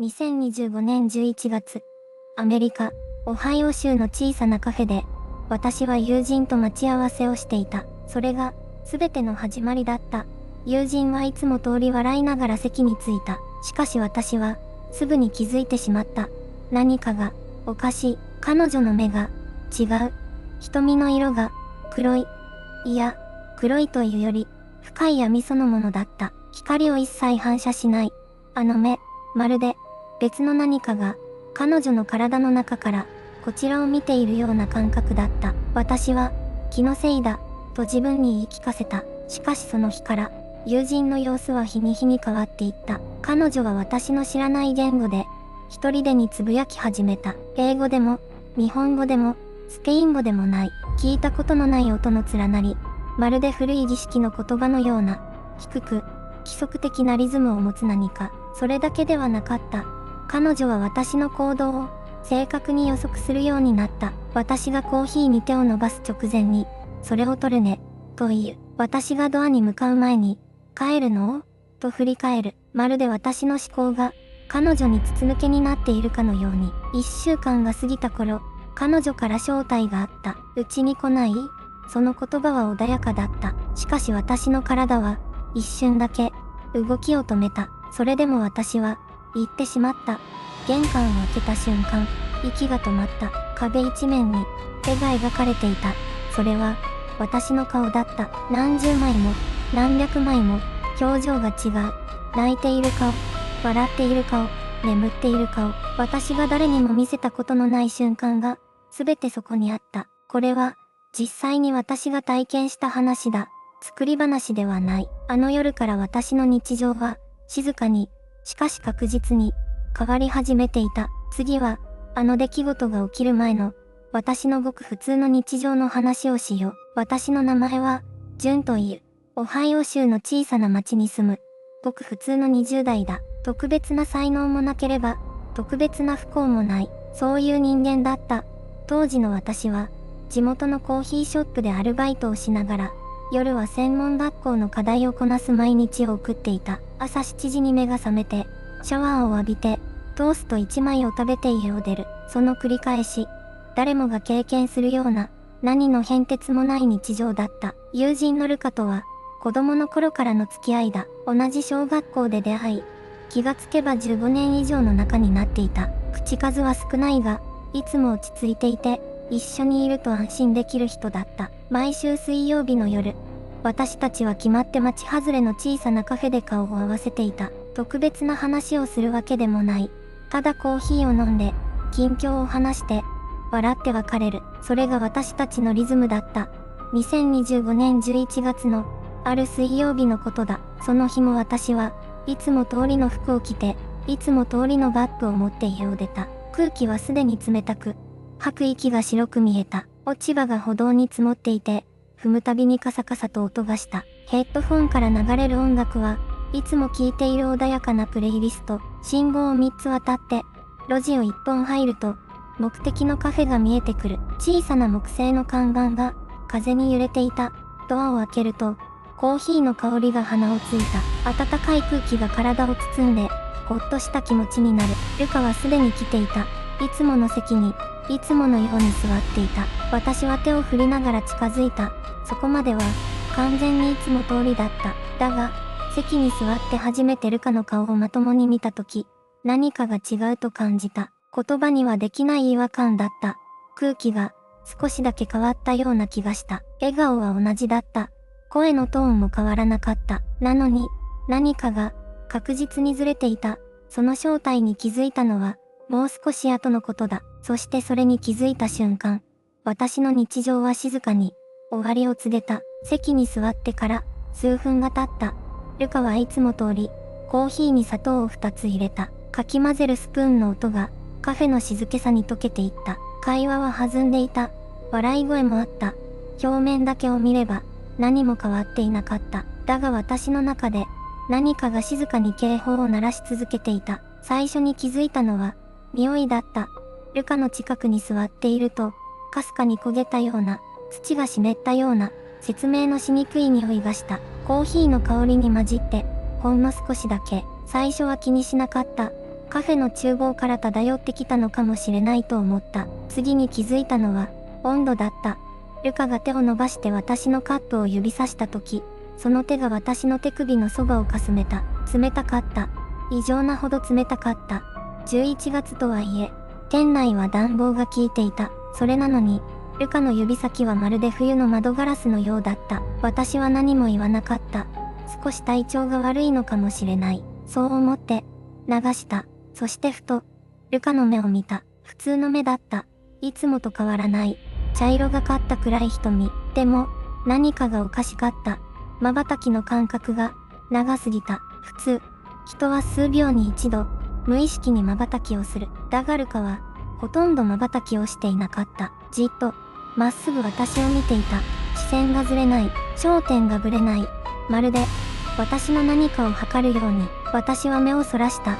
2025年11月、アメリカ、オハイオ州の小さなカフェで、私は友人と待ち合わせをしていた。それが、すべての始まりだった。友人はいつも通り笑いながら席に着いた。しかし私は、すぐに気づいてしまった。何かが、おかしい。彼女の目が、違う。瞳の色が、黒い。いや、黒いというより、深い闇そのものだった。光を一切反射しない。あの目、まるで、別の何かが、彼女の体の中から、こちらを見ているような感覚だった。私は、気のせいだ、と自分に言い聞かせた。しかしその日から、友人の様子は日に日に変わっていった。彼女は私の知らない言語で、一人でにつぶやき始めた。英語でも、日本語でも、スペイン語でもない、聞いたことのない音の連なり、まるで古い儀式の言葉のような、低く、規則的なリズムを持つ何か、それだけではなかった。彼女は私の行動を正確に予測するようになった。私がコーヒーに手を伸ばす直前に、それを取るね、と言う。私がドアに向かう前に、帰るのと振り返る。まるで私の思考が、彼女に筒抜けになっているかのように。1週間が過ぎた頃、彼女から招待があった。うちに来ない？その言葉は穏やかだった。しかし私の体は、一瞬だけ、動きを止めた。それでも私は、言ってしまった。玄関を開けた瞬間、息が止まった。壁一面に、絵が描かれていた。それは、私の顔だった。何十枚も、何百枚も、表情が違う。泣いている顔、笑っている顔、眠っている顔。私が誰にも見せたことのない瞬間が、すべてそこにあった。これは、実際に私が体験した話だ。作り話ではない。あの夜から私の日常は、静かに、しかし確実に、変わり始めていた。次は、あの出来事が起きる前の、私のごく普通の日常の話をしよう。私の名前は、ジュンという、オハイオ州の小さな町に住む、ごく普通の20代だ。特別な才能もなければ、特別な不幸もない。そういう人間だった。当時の私は、地元のコーヒーショップでアルバイトをしながら、夜は専門学校の課題をこなす毎日を送っていた。朝7時に目が覚めて、シャワーを浴びて、トースト1枚を食べて家を出る。その繰り返し、誰もが経験するような、何の変哲もない日常だった。友人のルカとは、子供の頃からの付き合いだ。同じ小学校で出会い、気がつけば15年以上の仲になっていた。口数は少ないが、いつも落ち着いていて、一緒にいると安心できる人だった。毎週水曜日の夜、私たちは決まって町外れの小さなカフェで顔を合わせていた。特別な話をするわけでもない。ただコーヒーを飲んで、近況を話して、笑って別れる。それが私たちのリズムだった。2025年11月の、ある水曜日のことだ。その日も私はいつも通りの服を着て、いつも通りのバッグを持って家を出た。空気はすでに冷たく、吐く息が白く見えた。落ち葉が歩道に積もっていて、踏むたびにカサカサと音がした。ヘッドフォンから流れる音楽はいつも聴いている穏やかなプレイリスト。信号を3つ渡って、路地を1本入ると、目的のカフェが見えてくる。小さな木製の看板が風に揺れていた。ドアを開けると、コーヒーの香りが鼻をついた。暖かい空気が体を包んで、ほっとした気持ちになる。ルカはすでに来ていた。いつもの席に、いつものように座っていた。私は手を振りながら近づいた。そこまでは、完全にいつも通りだった。だが、席に座って初めてルカの顔をまともに見たとき、何かが違うと感じた。言葉にはできない違和感だった。空気が、少しだけ変わったような気がした。笑顔は同じだった。声のトーンも変わらなかった。なのに、何かが、確実にずれていた。その正体に気づいたのは、もう少し後のことだ。そしてそれに気づいた瞬間、私の日常は静かに、終わりを告げた。席に座ってから、数分が経った。ルカはいつも通り、コーヒーに砂糖を2つ入れた。かき混ぜるスプーンの音が、カフェの静けさに溶けていった。会話は弾んでいた。笑い声もあった。表面だけを見れば、何も変わっていなかった。だが私の中で、何かが静かに警報を鳴らし続けていた。最初に気づいたのは、匂いだった。ルカの近くに座っていると、かすかに焦げたような、土が湿ったような、説明のしにくい匂いがした。コーヒーの香りに混じって、ほんの少しだけ、最初は気にしなかった。カフェの厨房から漂ってきたのかもしれないと思った。次に気づいたのは、温度だった。ルカが手を伸ばして私のカップを指さした時、その手が私の手首のそばをかすめた。冷たかった。異常なほど冷たかった。11月とはいえ、店内は暖房が効いていた。それなのに、ルカの指先はまるで冬の窓ガラスのようだった。私は何も言わなかった。少し体調が悪いのかもしれない。そう思って、流した。そしてふと、ルカの目を見た。普通の目だった。いつもと変わらない。茶色がかった暗い瞳。でも、何かがおかしかった。瞬きの感覚が、長すぎた。普通、人は数秒に一度、無意識に瞬きをする。だがルカは、ほとんど瞬きをしていなかった。じっと、まっすぐ私を見ていた。視線がずれない。焦点がぶれない。まるで、私の何かを測るように、私は目をそらした。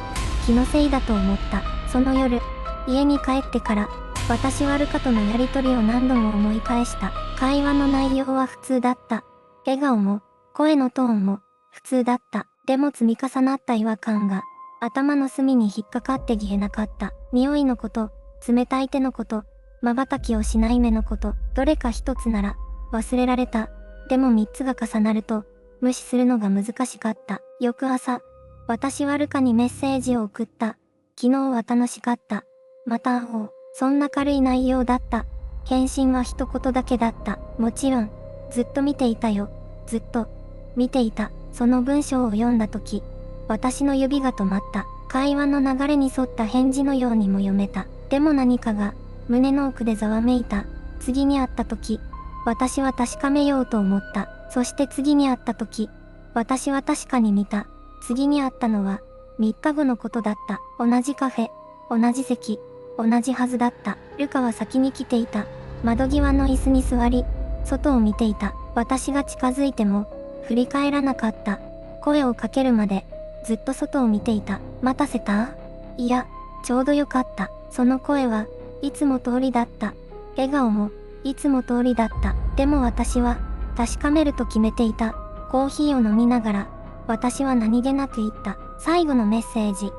気のせいだと思った。その夜、家に帰ってから、私はルカとのやりとりを何度も思い返した。会話の内容は普通だった。笑顔も、声のトーンも、普通だった。でも積み重なった違和感が、頭の隅に引っかかって消えなかった。匂いのこと、冷たい手のこと、瞬きをしない目のこと、どれか一つなら、忘れられた。でも三つが重なると、無視するのが難しかった。翌朝、私はルカにメッセージを送った。昨日は楽しかった。また会おう。そんな軽い内容だった。返信は一言だけだった。もちろん、ずっと見ていたよ。ずっと、見ていた。その文章を読んだとき、私の指が止まった。会話の流れに沿った返事のようにも読めた。でも何かが、胸の奥でざわめいた。次に会ったとき、私は確かめようと思った。そして次に会ったとき、私は確かに見た。次に会ったのは、3日後のことだった。同じカフェ、同じ席、同じはずだった。ルカは先に来ていた。窓際の椅子に座り、外を見ていた。私が近づいても、振り返らなかった。声をかけるまで、ずっと外を見ていた。待たせた？いや、ちょうどよかった。その声はいつも通りだった。笑顔も、いつも通りだった。でも私は、確かめると決めていた。コーヒーを飲みながら、私は何気なく言った。最後のメッセージ。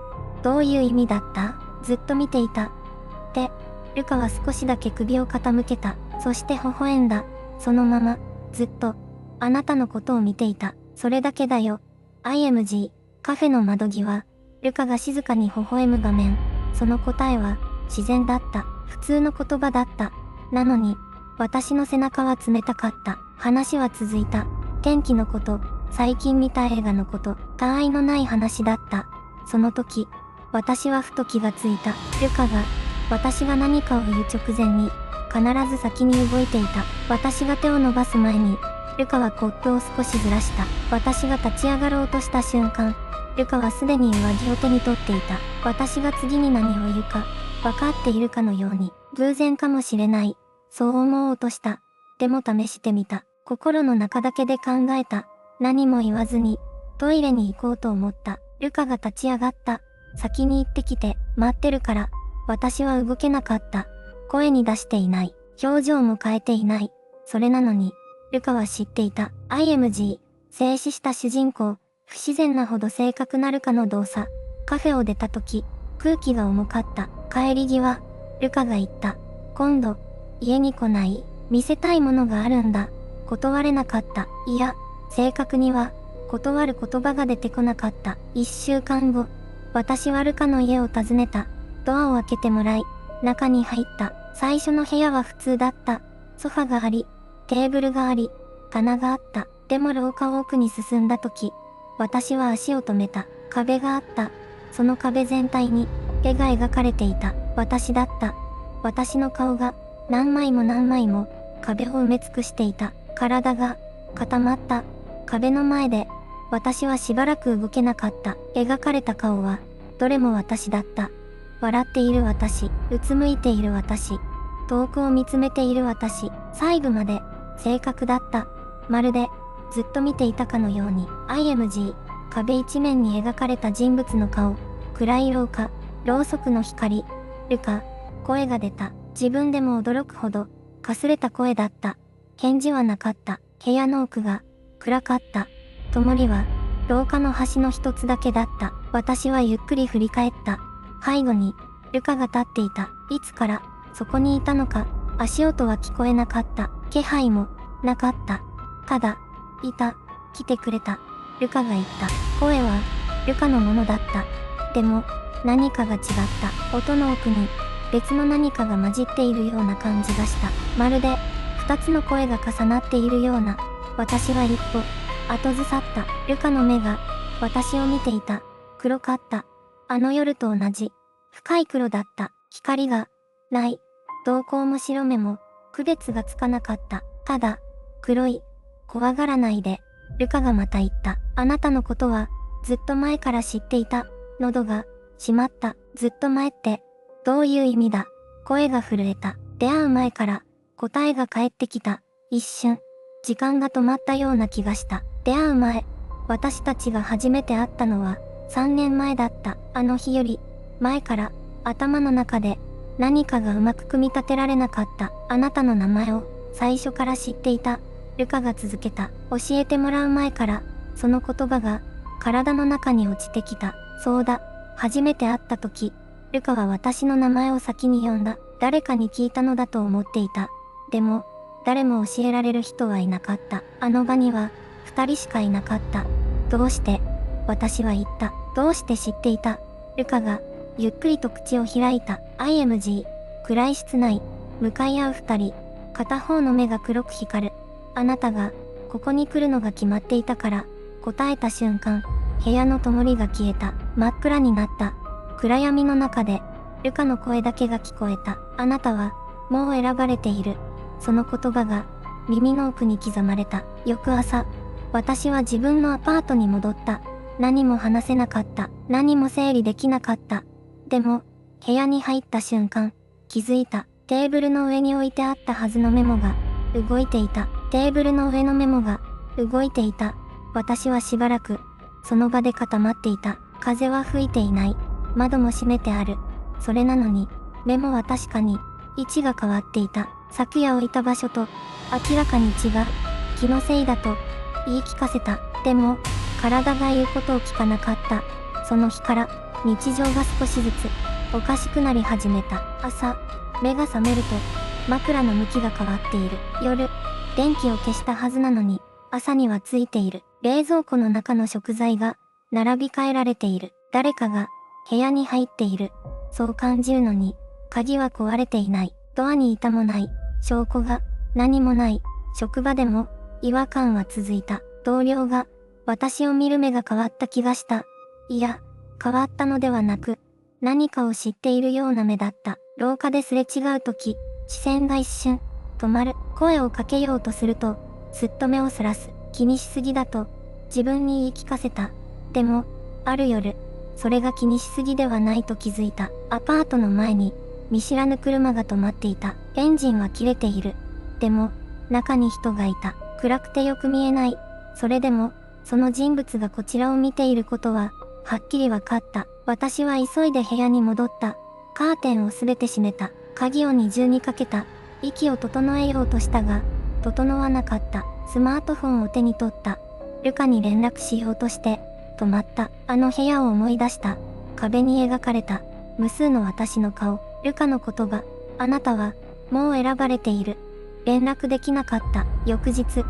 どういう意味だった？ずっと見ていた。って、ルカは少しだけ首を傾けた。そして微笑んだ。そのまま、ずっと、あなたのことを見ていた。それだけだよ。IMG、カフェの窓際、ルカが静かに微笑む画面。その答えは、自然だった。普通の言葉だった。なのに、私の背中は冷たかった。話は続いた。天気のこと、最近見た映画のこと、他愛のない話だった。その時、私はふと気がついた。ルカが、私が何かを言う直前に、必ず先に動いていた。私が手を伸ばす前に、ルカはコップを少しずらした。私が立ち上がろうとした瞬間、ルカはすでに上着を手に取っていた。私が次に何を言うか、分かっているかのように、偶然かもしれない。そう思おうとした。でも試してみた。心の中だけで考えた。何も言わずに、トイレに行こうと思った。ルカが立ち上がった。先に行ってきて、待ってるから。私は動けなかった。声に出していない。表情も変えていない。それなのに、ルカは知っていた。IMG、静止した主人公、不自然なほど正確なルカの動作。カフェを出た時、空気が重かった。帰り際、ルカが言った。今度、家に来ない？見せたいものがあるんだ。断れなかった。いや、正確には、断る言葉が出てこなかった。1週間後、私はルカの家を訪ねた。ドアを開けてもらい、中に入った。最初の部屋は普通だった。ソファがあり、テーブルがあり、棚があった。でも廊下を奥に進んだ時、私は足を止めた。壁があった。その壁全体に、絵が描かれていた。私だった。私の顔が、何枚も何枚も、壁を埋め尽くしていた。体が、固まった。壁の前で、私はしばらく動けなかった。描かれた顔は、どれも私だった。笑っている私、うつむいている私、遠くを見つめている私、細部まで、正確だった。まるで、ずっと見ていたかのように、IMG、壁一面に描かれた人物の顔、暗い廊下、ろうそくの光、ルカ、声が出た。自分でも驚くほど、かすれた声だった。返事はなかった。部屋の奥が、暗かった。灯りは、廊下の端の一つだけだった。私はゆっくり振り返った。背後に、ルカが立っていた。いつから、そこにいたのか、足音は聞こえなかった。気配も、なかった。ただ、いた。来てくれた。ルカが言った。声は、ルカのものだった。でも、何かが違った。音の奥に、別の何かが混じっているような感じがした。まるで、二つの声が重なっているような。私は一歩、後ずさった。ルカの目が、私を見ていた。黒かった。あの夜と同じ。深い黒だった。光が、ない。瞳孔も白目も、区別がつかなかった。ただ、黒い。怖がらないで。ルカがまた言った。あなたのことは、ずっと前から知っていた。喉が、閉まった。ずっと前って、どういう意味だ。声が震えた。出会う前から、答えが返ってきた。一瞬、時間が止まったような気がした。出会う前、私たちが初めて会ったのは、3年前だった。あの日より、前から、頭の中で、何かがうまく組み立てられなかった。あなたの名前を、最初から知っていた。ルカが続けた。教えてもらう前から、その言葉が、体の中に落ちてきた。そうだ、初めて会った時、ルカは私の名前を先に呼んだ。誰かに聞いたのだと思っていた。でも、誰も教えられる人はいなかった。あの場には、2人しかいなかった。どうして、私は言った。どうして知っていた。ルカが、ゆっくりと口を開いた。IMG、暗い室内、向かい合う2人。片方の目が黒く光る。あなたが、ここに来るのが決まっていたから、答えた瞬間、部屋の灯りが消えた。真っ暗になった。暗闇の中で、ルカの声だけが聞こえた。あなたは、もう選ばれている。その言葉が、耳の奥に刻まれた。翌朝、私は自分のアパートに戻った。何も話せなかった。何も整理できなかった。でも、部屋に入った瞬間、気づいた。テーブルの上に置いてあったはずのメモが、動いていた。テーブルの上のメモが、動いていた。私はしばらく、その場で固まっていた。風は吹いていない。窓も閉めてある。それなのに、メモは確かに、位置が変わっていた。昨夜置いた場所と、明らかに違う。気のせいだと、言い聞かせた。でも、体が言うことを聞かなかった。その日から、日常が少しずつ、おかしくなり始めた。朝、目が覚めると、枕の向きが変わっている。夜、電気を消したはずなのに、朝にはついている。冷蔵庫の中の食材が、並び替えられている。誰かが、部屋に入っている。そう感じるのに、鍵は壊れていない。ドアに板もない。証拠が、何もない。職場でも、違和感は続いた。同僚が、私を見る目が変わった気がした。いや、変わったのではなく、何かを知っているような目だった。廊下ですれ違うとき、視線が一瞬、止まる。声をかけようとすると、すっと目をそらす。気にしすぎだと、自分に言い聞かせた。でも、ある夜、それが気にしすぎではないと気づいた。アパートの前に、見知らぬ車が止まっていた。エンジンは切れている。でも、中に人がいた。暗くてよく見えない。それでも、その人物がこちらを見ていることは、はっきりわかった。私は急いで部屋に戻った。カーテンをすべて閉めた。鍵を二重にかけた。息を整えようとしたが、整わなかった。スマートフォンを手に取った。ルカに連絡しようとして、止まった。あの部屋を思い出した。壁に描かれた。無数の私の顔。ルカの言葉。あなたは、もう選ばれている。連絡できなかった。翌日、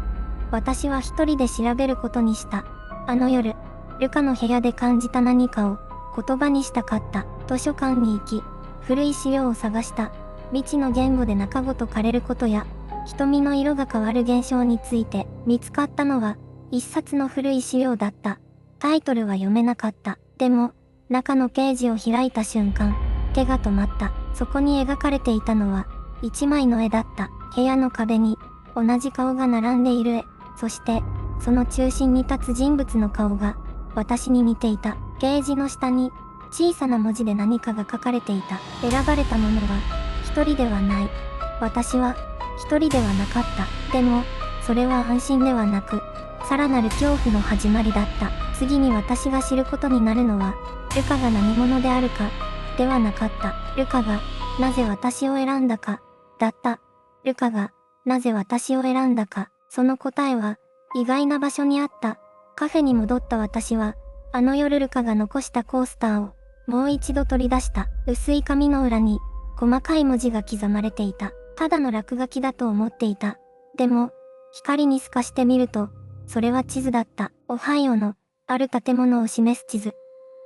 私は一人で調べることにした。あの夜、ルカの部屋で感じた何かを言葉にしたかった。図書館に行き、古い資料を探した。未知の言語で中ごと枯れることや、瞳の色が変わる現象について見つかったのは、一冊の古い資料だった。タイトルは読めなかった。でも、中のページを開いた瞬間、手が止まった。そこに描かれていたのは、一枚の絵だった。部屋の壁に、同じ顔が並んでいる絵。そして、その中心に立つ人物の顔が、私に似ていた。ページの下に、小さな文字で何かが書かれていた。選ばれたものは、一人ではない。私は、一人ではなかった。でも、それは安心ではなく、さらなる恐怖の始まりだった。次に私が知ることになるのは、ルカが何者であるか、ではなかった。ルカが、なぜ私を選んだか、だった。ルカが、なぜ私を選んだか、その答えは、意外な場所にあった。カフェに戻った私は、あの夜ルカが残したコースターを、もう一度取り出した。薄い紙の裏に、細かい文字が刻まれていた。ただの落書きだと思っていた。でも、光に透かしてみると、それは地図だった。オハイオの、ある建物を示す地図。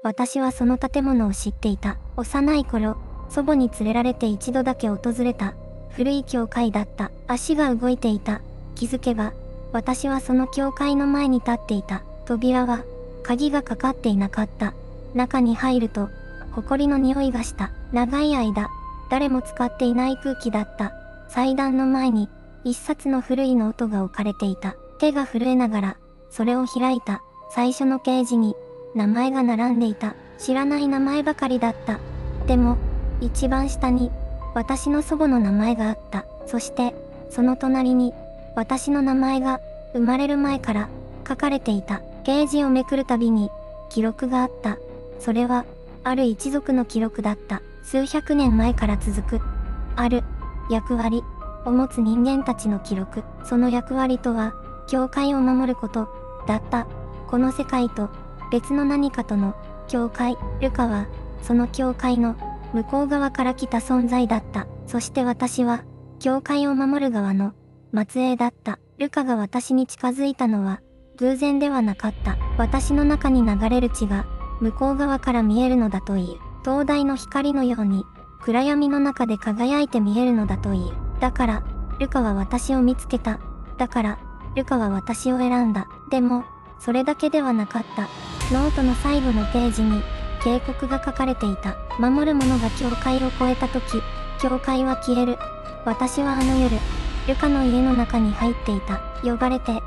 私はその建物を知っていた。幼い頃、祖母に連れられて一度だけ訪れた。古い教会だった。足が動いていた。気づけば、私はその教会の前に立っていた。扉は、鍵がかかっていなかった。中に入ると、埃の匂いがした。長い間、誰も使っていない空気だった。祭壇の前に、一冊の古いノートが置かれていた。手が震えながら、それを開いた。最初のページに、名前が並んでいた。知らない名前ばかりだった。でも、一番下に、私の祖母の名前があった。そして、その隣に、私の名前が、生まれる前から、書かれていた。ページをめくるたびに、記録があった。それは、ある一族の記録だった。数百年前から続く。ある、役割を持つ人間たちの記録。その役割とは、教会を守ること、だった。この世界と、別の何かとの、教会。ルカは、その教会の、向こう側から来た存在だった。そして私は、教会を守る側の、末裔だった。ルカが私に近づいたのは、偶然ではなかった。私の中に流れる血が、向こう側から見えるのだという。灯台の光のように、暗闇の中で輝いて見えるのだという。だから、ルカは私を見つけた。だから、ルカは私を選んだ。でも、それだけではなかった。ノートの最後のページに、警告が書かれていた。守る者が教会を越えたとき、教会は消える。私はあの夜、ルカの家の中に入っていた。呼ばれて、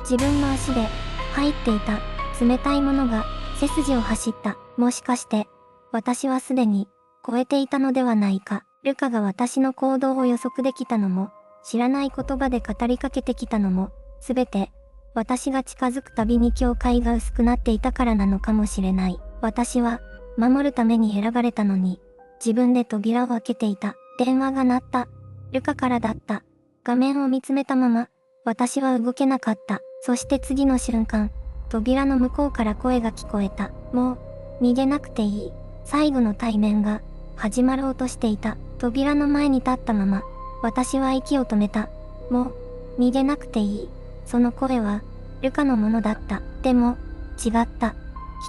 自分の足で、入っていた。冷たいものが、背筋を走った。もしかして、私はすでに、超えていたのではないか。ルカが私の行動を予測できたのも、知らない言葉で語りかけてきたのも、すべて、私が近づくたびに境界が薄くなっていたからなのかもしれない。私は、守るために選ばれたのに、自分で扉を開けていた。電話が鳴った。ルカからだった。画面を見つめたまま、私は動けなかった。そして次の瞬間、扉の向こうから声が聞こえた。もう、逃げなくていい。最後の対面が、始まろうとしていた。扉の前に立ったまま、私は息を止めた。もう、逃げなくていい。その声は、ルカのものだった。でも、違った。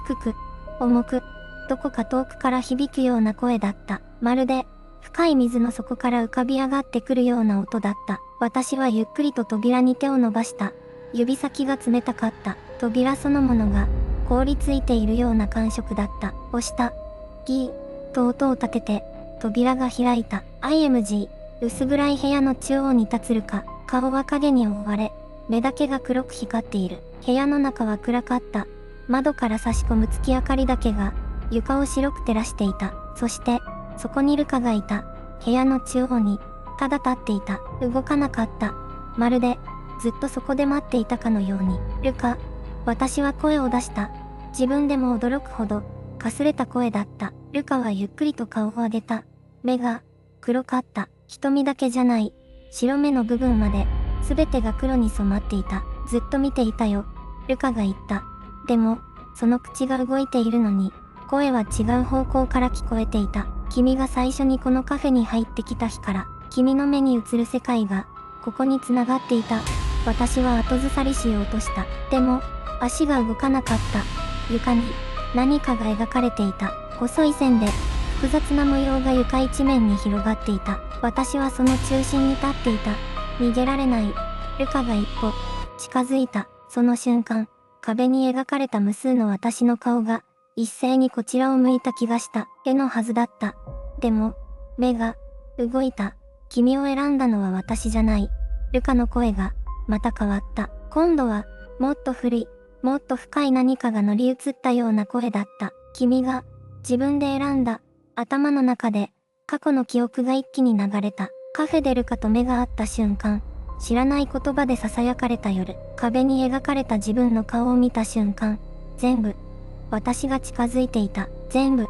低く、重く、どこか遠くから響くような声だった。まるで、深い水の底から浮かび上がってくるような音だった。私はゆっくりと扉に手を伸ばした。指先が冷たかった。扉そのものが、凍りついているような感触だった。押した。ギー、と音を立てて、扉が開いた。IMG、薄暗い部屋の中央に立つルカ。顔は影に覆われ、目だけが黒く光っている。部屋の中は暗かった。窓から差し込む月明かりだけが、床を白く照らしていた。そして、そこにルカがいた。部屋の中央に、ただ立っていた。動かなかった。まるで、ずっとそこで待っていたかのように。ルカ、私は声を出した。自分でも驚くほど、かすれた声だった。ルカはゆっくりと顔を上げた。目が、黒かった。瞳だけじゃない。白目の部分まで、すべてが黒に染まっていた。ずっと見ていたよ。ルカが言った。でも、その口が動いているのに、声は違う方向から聞こえていた。君が最初にこのカフェに入ってきた日から、君の目に映る世界が、ここに繋がっていた。私は後ずさりしようとした。でも、足が動かなかった。床に、何かが描かれていた。細い線で、複雑な模様が床一面に広がっていた。私はその中心に立っていた。逃げられない。ルカが一歩、近づいた。その瞬間、壁に描かれた無数の私の顔が、一斉にこちらを向いた気がした。絵のはずだった。でも、目が、動いた。君を選んだのは私じゃない。ルカの声が、また変わった。今度は、もっと古い、もっと深い何かが乗り移ったような声だった。君が、自分で選んだ。頭の中で、過去の記憶が一気に流れた。カフェでルカと目が合った瞬間、知らない言葉で囁かれた夜、壁に描かれた自分の顔を見た瞬間、全部、私が近づいていた。全部、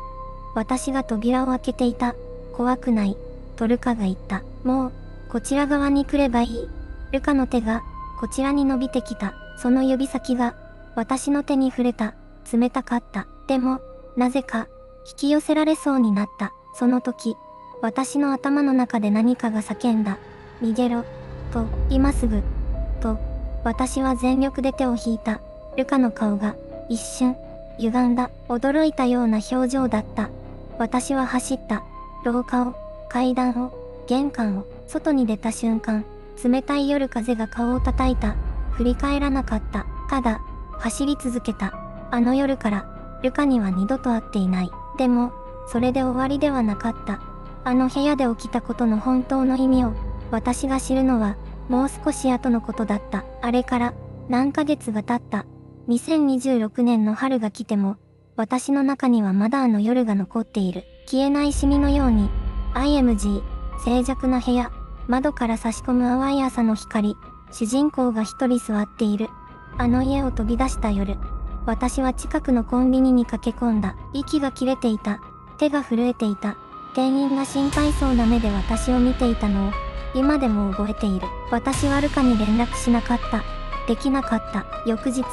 私が扉を開けていた。怖くない、とルカが言った。もう、こちら側に来ればいい。ルカの手が、こちらに伸びてきた。その指先が、私の手に触れた。冷たかった。でも、なぜか、引き寄せられそうになった。その時、私の頭の中で何かが叫んだ。逃げろ。と、今すぐ。と、私は全力で手を引いた。ルカの顔が、一瞬、歪んだ。驚いたような表情だった。私は走った。廊下を、階段を、玄関を、外に出た瞬間、冷たい夜風が顔を叩いた。振り返らなかった。ただ、走り続けた。あの夜から、ルカには二度と会っていない。でも、それで終わりではなかった。あの部屋で起きたことの本当の意味を、私が知るのは、もう少し後のことだった。あれから、何ヶ月が経った。2026年の春が来ても、私の中にはまだあの夜が残っている。消えないシミのように、IMG、静寂な部屋、窓から差し込む淡い朝の光、主人公が一人座っている。あの家を飛び出した夜、私は近くのコンビニに駆け込んだ。息が切れていた。手が震えていた。店員が心配そうな目で私を見ていたのを、今でも覚えている。私はルカに連絡しなかった。できなかった。翌日、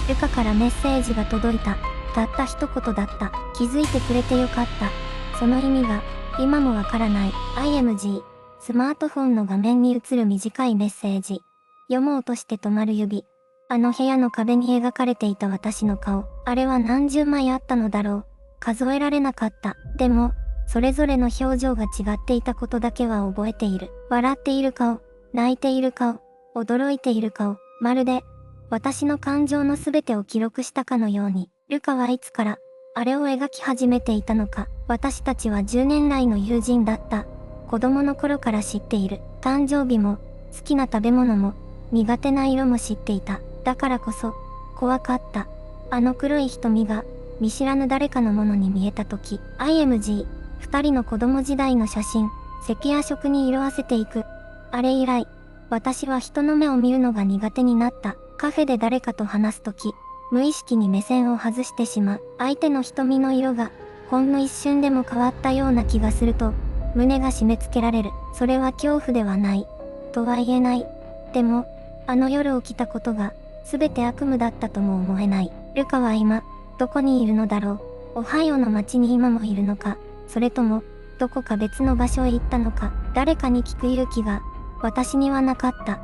ルカからメッセージが届いた。たった一言だった。気づいてくれてよかった。その意味が、今もわからない。IMG。スマートフォンの画面に映る短いメッセージ。読もうとして止まる指。あの部屋の壁に描かれていた私の顔。あれは何十枚あったのだろう。数えられなかった。でも、それぞれの表情が違っていたことだけは覚えている。笑っている顔、泣いている顔、驚いている顔。まるで、私の感情のすべてを記録したかのように。ルカはいつから、あれを描き始めていたのか。私たちは10年来の友人だった。子供の頃から知っている。誕生日も、好きな食べ物も、苦手な色も知っていた。だからこそ、怖かった。あの黒い瞳が、見知らぬ誰かのものに見えたとき、IMG、二人の子供時代の写真、赤夜色に色あせていく。あれ以来、私は人の目を見るのが苦手になった。カフェで誰かと話すとき、無意識に目線を外してしまう。相手の瞳の色が、ほんの一瞬でも変わったような気がすると、胸が締め付けられる。それは恐怖ではない。とは言えない。でも、あの夜起きたことが、すべて悪夢だったとも思えない。ルカは今、どこにいるのだろう。オハイオの街に今もいるのか、それとも、どこか別の場所へ行ったのか。誰かに聞く勇気が、私にはなかった。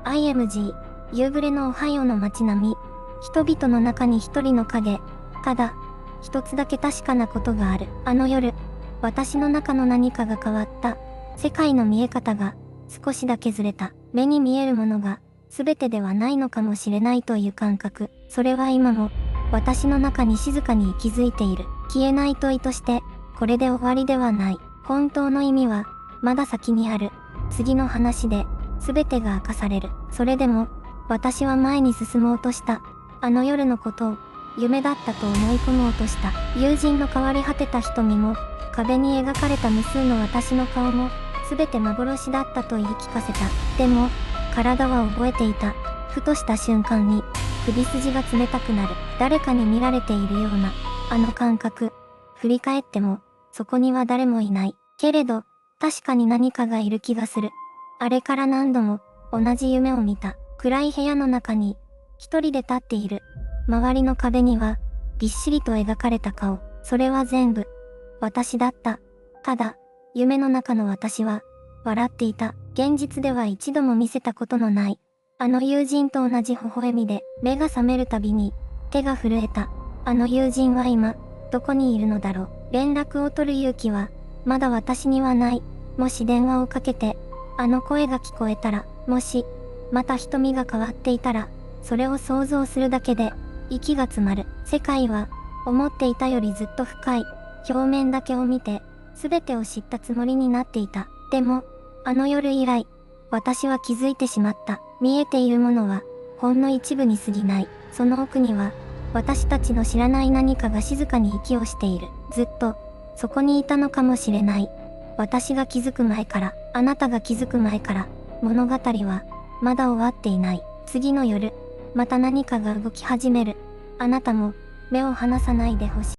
IMG、夕暮れのオハイオの街並み。人々の中に一人の影。ただ、一つだけ確かなことがある。あの夜、私の中の何かが変わった。世界の見え方が、少しだけずれた。目に見えるものが、全てではないのかもしれないという感覚。それは今も、私の中に静かに息づいている。消えない問いとして、これで終わりではない。本当の意味は、まだ先にある。次の話で、全てが明かされる。それでも、私は前に進もうとした。あの夜のことを、夢だったと思い込もうとした。友人の変わり果てた瞳も、壁に描かれた無数の私の顔も、全て幻だったと言い聞かせた。でも、体は覚えていた。ふとした瞬間に、首筋が冷たくなる。誰かに見られているような、あの感覚。振り返っても、そこには誰もいない。けれど、確かに何かがいる気がする。あれから何度も、同じ夢を見た。暗い部屋の中に、一人で立っている。周りの壁には、びっしりと描かれた顔。それは全部、私だった。ただ、夢の中の私は、笑っていた。現実では一度も見せたことのない。あの友人と同じ微笑みで、目が覚めるたびに、手が震えた。あの友人は今、どこにいるのだろう。連絡を取る勇気は、まだ私にはない。もし電話をかけて、あの声が聞こえたら、もし、また瞳が変わっていたら、それを想像するだけで、息が詰まる。世界は、思っていたよりずっと深い。表面だけを見て、すべてを知ったつもりになっていた。でも、あの夜以来、私は気づいてしまった。見えているものは、ほんの一部に過ぎない。その奥には、私たちの知らない何かが静かに息をしている。ずっと、そこにいたのかもしれない。私が気づく前から、あなたが気づく前から、物語は、まだ終わっていない。次の夜、また何かが動き始める。あなたも、目を離さないでほしい。